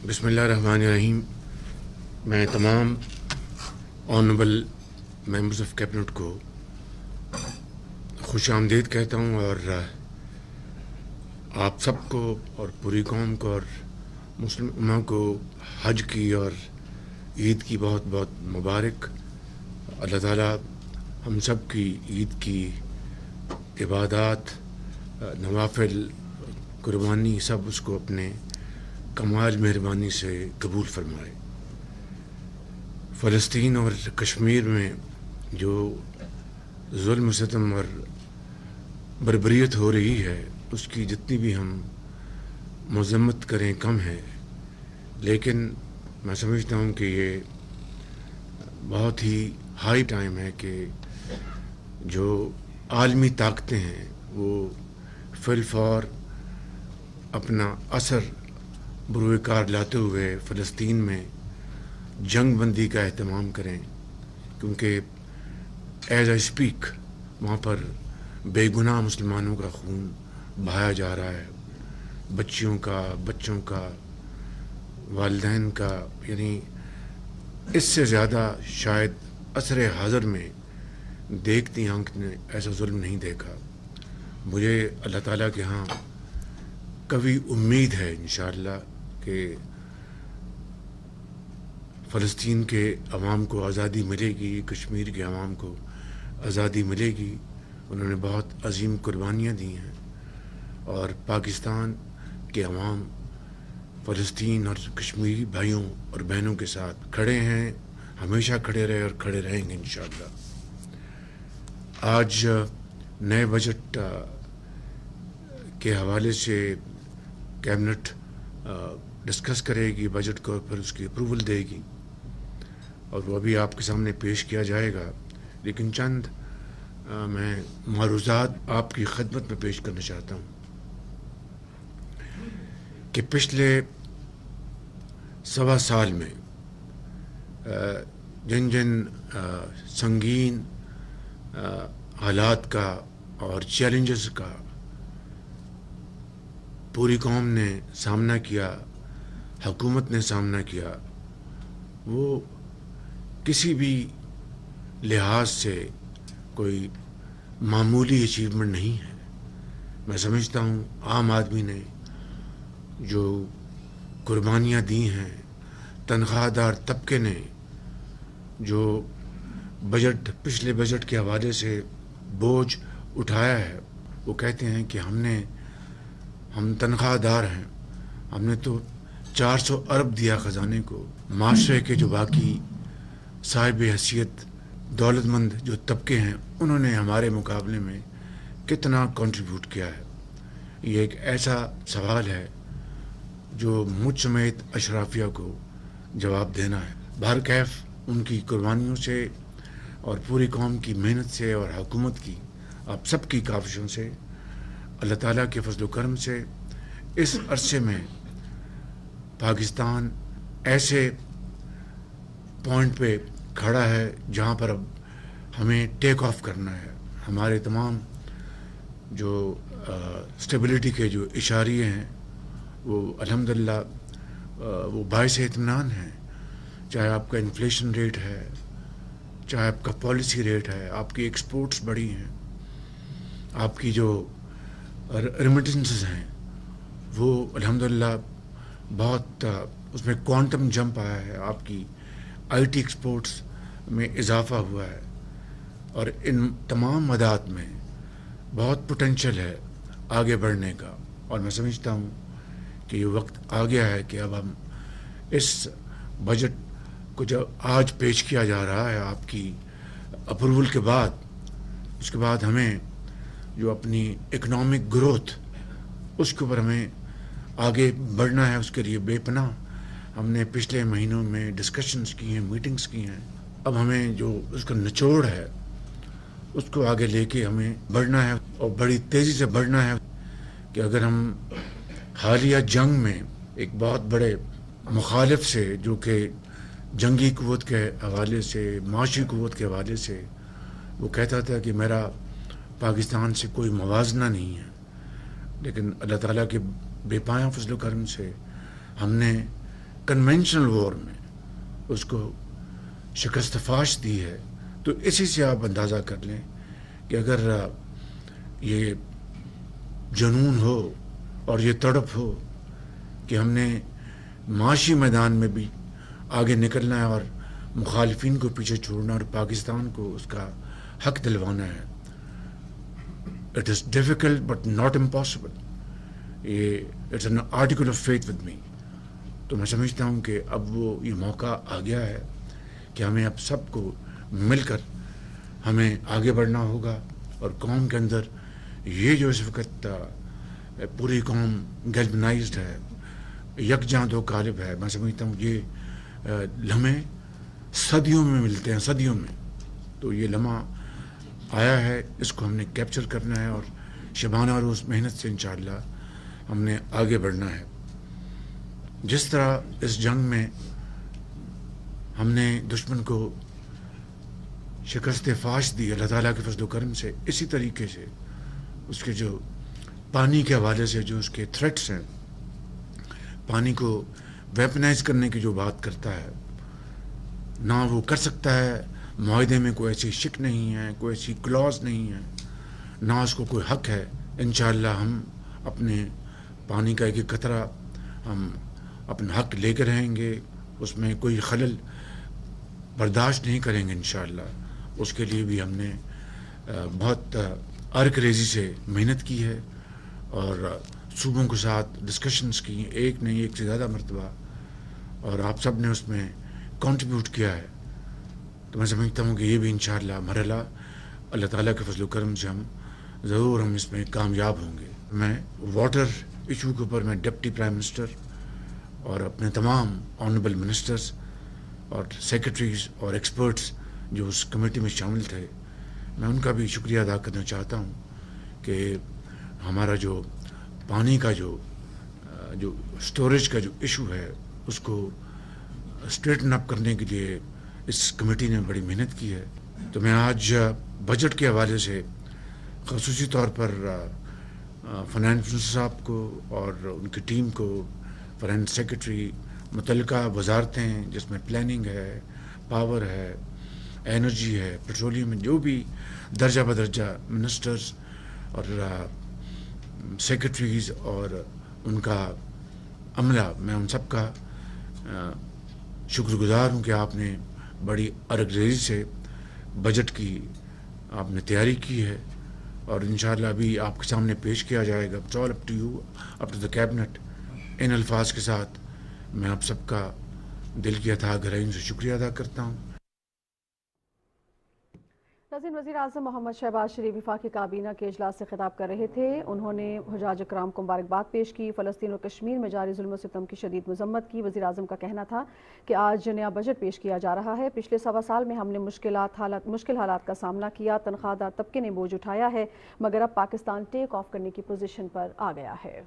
बिस्मिल्लाहिर्रहमानिर्रहीम। मैं तमाम ऑनरेबल मेंबर्स ऑफ कैबिनेट को खुश आमदीद कहता हूँ और आप सबको और पूरी कौम को और मुस्लिम उम्मा को हज की और ईद की बहुत बहुत मुबारक। अल्लाह ताला हम सब की ईद की इबादत, नवाफिल, कुर्बानी सब उसको अपने कमाल मेहरबानी से कबूल फरमाए। फ़लस्तीन और कश्मीर में जो जुल्म सितम और बर्बरियत हो रही है उसकी जितनी भी हम मज़म्मत करें कम है, लेकिन मैं समझता हूँ कि ये बहुत ही हाई टाइम है कि जो आलमी ताकतें हैं वो फिलफौर अपना असर बुरूकार लाते हुए फ़लस्तीन में जंग बंदी का एहतमाम करें, क्योंकि एज आई स्पीक वहाँ पर बेगुनाह मुसलमानों का खून बहाया जा रहा है, बच्चों का, वालिदैन का। यानी इससे ज़्यादा शायद असर हाज़र में देखती आंख ने ऐसा जुल्म नहीं देखा। मुझे अल्लाह ताला के यहाँ कभी उम्मीद है इंशाअल्लाह कि फ़लस्तीन के अवाम को आज़ादी मिलेगी, कश्मीर के अवाम को आज़ादी मिलेगी। उन्होंने बहुत अजीम कुर्बानियाँ दी हैं और पाकिस्तान के अवाम फ़लस्तीन और कश्मीरी भाइयों और बहनों के साथ खड़े हैं, हमेशा खड़े रहे और खड़े रहेंगे इंशाअल्लाह। आज नए बजट के हवाले से कैबिनेट डिस्कस करेगी बजट को, फिर उसकी अप्रूवल देगी और वो अभी आपके सामने पेश किया जाएगा। लेकिन चंद मैं मारूज़ात आपकी खिदमत में पेश करना चाहता हूँ कि पिछले सवा साल में जिन जिन संगीन हालात का और चैलेंजेस का पूरी कौम ने सामना किया, हुकूमत ने सामना किया, वो किसी भी लिहाज से कोई मामूली अचीवमेंट नहीं है। मैं समझता हूँ आम आदमी ने जो कुर्बानियाँ दी हैं, तनख्वाहदार तबके ने जो पिछले बजट के हवाले से बोझ उठाया है, वो कहते हैं कि हम तनख्वाहदार हैं, हमने तो 400 अरब दिया ख़जाने को। माशरे के जो बाकी साहिब हैसियत दौलतमंद जो तबके हैं उन्होंने हमारे मुकाबले में कितना कंट्रीब्यूट किया है। ये एक ऐसा सवाल है जो मुझ समेत अशराफिया को जवाब देना है। बहरकैफ उनकी कुर्बानियों से और पूरी कौम की मेहनत से और हुकूमत की आप सब की काविशों से, अल्लाह ताला के फजल करम से इस अरसे में पाकिस्तान ऐसे पॉइंट पे खड़ा है जहाँ पर अब हमें टेक ऑफ करना है। हमारे तमाम जो स्टेबिलिटी के जो इशारे हैं वो अल्हम्दुलिल्लाह वो बाइस इत्मीनान हैं। चाहे आपका इन्फ्लेशन रेट है, चाहे आपका पॉलिसी रेट है, आपकी एक्सपोर्ट्स बढ़ी हैं, आपकी जो रेमिटेंसेस हैं वो अल्हम्दुलिल्लाह बहुत उसमें क्वांटम जंप आया है, आपकी आईटी एक्सपोर्ट्स में इजाफ़ा हुआ है और इन तमाम मदात में बहुत पोटेंशियल है आगे बढ़ने का। और मैं समझता हूँ कि ये वक्त आ गया है कि अब हम इस बजट को जब आज पेश किया जा रहा है आपकी अप्रूवल के बाद, उसके बाद हमें जो अपनी इकनॉमिक ग्रोथ उसके ऊपर हमें आगे बढ़ना है। उसके लिए बेपनाह हमने पिछले महीनों में डिस्कशंस की हैं, मीटिंग्स की हैं। अब हमें जो उसका निचोड़ है उसको आगे लेके हमें बढ़ना है और बड़ी तेज़ी से बढ़ना है कि अगर हम हालिया जंग में एक बहुत बड़े मुखालिफ से, जो कि जंगी क़ुव्वत के हवाले से, माशी क़ुव्वत के हवाले से वो कहता था कि मेरा पाकिस्तान से कोई मवाजना नहीं है, लेकिन अल्लाह ताला के बेपाया फजल करम से हमने کنونشنل وار میں اس کو شکست فاش دی ہے. تو اسی سے آپ اندازہ کر لیں کہ اگر یہ جنون ہو اور یہ تڑپ ہو کہ ہم نے معاشی میدان میں بھی آگے نکلنا ہے اور مخالفین کو پیچھے چھوڑنا اور پاکستان کو اس کا حق دلوانا ہے. It is difficult but not impossible. یہ it's an article of faith with me. تو میں سمجھتا ہوں کہ اب وہ یہ موقع آ گیا ہے کہ ہمیں اب سب کو مل کر ہمیں آگے بڑھنا ہوگا. اور قوم کے اندر یہ جو اس وقت پوری قوم گیلبنائزڈ ہے, یکجاں دو قالب ہے, میں سمجھتا ہوں یہ لمحے صدیوں میں ملتے ہیں, صدیوں میں. تو یہ لمحہ آیا ہے, اس کو ہم نے کیپچر کرنا ہے اور شبانہ روز محنت سے انشاءاللہ ہم نے آگے بڑھنا ہے. جس طرح اس جنگ میں ہم نے دشمن کو شکست فاش دی اللہ تعالیٰ کے فضل و کرم سے, اسی طریقے سے اس کے جو پانی کے حوالے سے جو اس کے تھریٹس ہیں, پانی کو ویپنائز کرنے کی جو بات کرتا ہے, نہ وہ کر سکتا ہے. معاہدے میں کوئی ایسی شک نہیں ہے, کوئی ایسی کلوز نہیں ہے, نہ اس کو کوئی حق ہے. انشاءاللہ ہم اپنے پانی کا ایک قطرہ ہم اپنا حق لے کے رہیں گے, اس میں کوئی خلل برداشت نہیں کریں گے انشاءاللہ. اس کے لیے بھی ہم نے بہت ارک ریزی سے محنت کی ہے اور صوبوں کے ساتھ ڈسکشنز کی, ایک نہیں ایک سے زیادہ مرتبہ, اور آپ سب نے اس میں کنٹریبیوٹ کیا ہے. تو میں سمجھتا ہوں کہ یہ بھی انشاءاللہ مرحلہ اللہ تعالیٰ کے فضل و کرم سے ہم اس میں کامیاب ہوں گے. میں واٹر ایشو کے اوپر میں ڈپٹی پرائم منسٹر اور اپنے تمام آنریبل منسٹرز اور سیکرٹریز اور ایکسپرٹس جو اس کمیٹی میں شامل تھے, میں ان کا بھی شکریہ ادا کرنا چاہتا ہوں کہ ہمارا جو پانی کا جو اسٹوریج کا جو ایشو ہے اس کو اسٹریٹن اپ کرنے کے لیے اس کمیٹی نے بڑی محنت کی ہے. تو میں آج بجٹ کے حوالے سے خصوصی طور پر فنانس منسٹر صاحب کو اور ان کی ٹیم کو, فنانس سیکرٹری, متعلقہ وزارتیں جس میں پلاننگ ہے, پاور ہے, انرجی ہے, پیٹرولیم, جو بھی درجہ بدرجہ منسٹرز اور سیکرٹریز اور ان کا عملہ, میں ان سب کا شکر گزار ہوں کہ آپ نے بڑی ارگ ریزی سے بجٹ کی آپ نے تیاری کی ہے. اور انشاءاللہ ابھی آپ کے سامنے پیش کیا جائے گا. It's all up to you, up to the cabinet. ان الفاظ کے ساتھ میں آپ سب کا دل کی اتھاہ گہرائیوں سے شکریہ ادا کرتا ہوں. ناظرین، وزیر اعظم محمد شہباز شریف وفاقی کابینہ کے اجلاس سے خطاب کر رہے تھے. انہوں نے حجاج اکرام کو مبارکباد پیش کی, فلسطین اور کشمیر میں جاری ظلم و ستم کی شدید مذمت کی. وزیر اعظم کا کہنا تھا کہ آج نیا بجٹ پیش کیا جا رہا ہے. پچھلے سوا سال میں ہم نے مشکل حالات کا سامنا کیا, تنخواہ دار طبقے نے بوجھ اٹھایا ہے, مگر اب پاکستان ٹیک آف کرنے کی پوزیشن پر آ گیا ہے.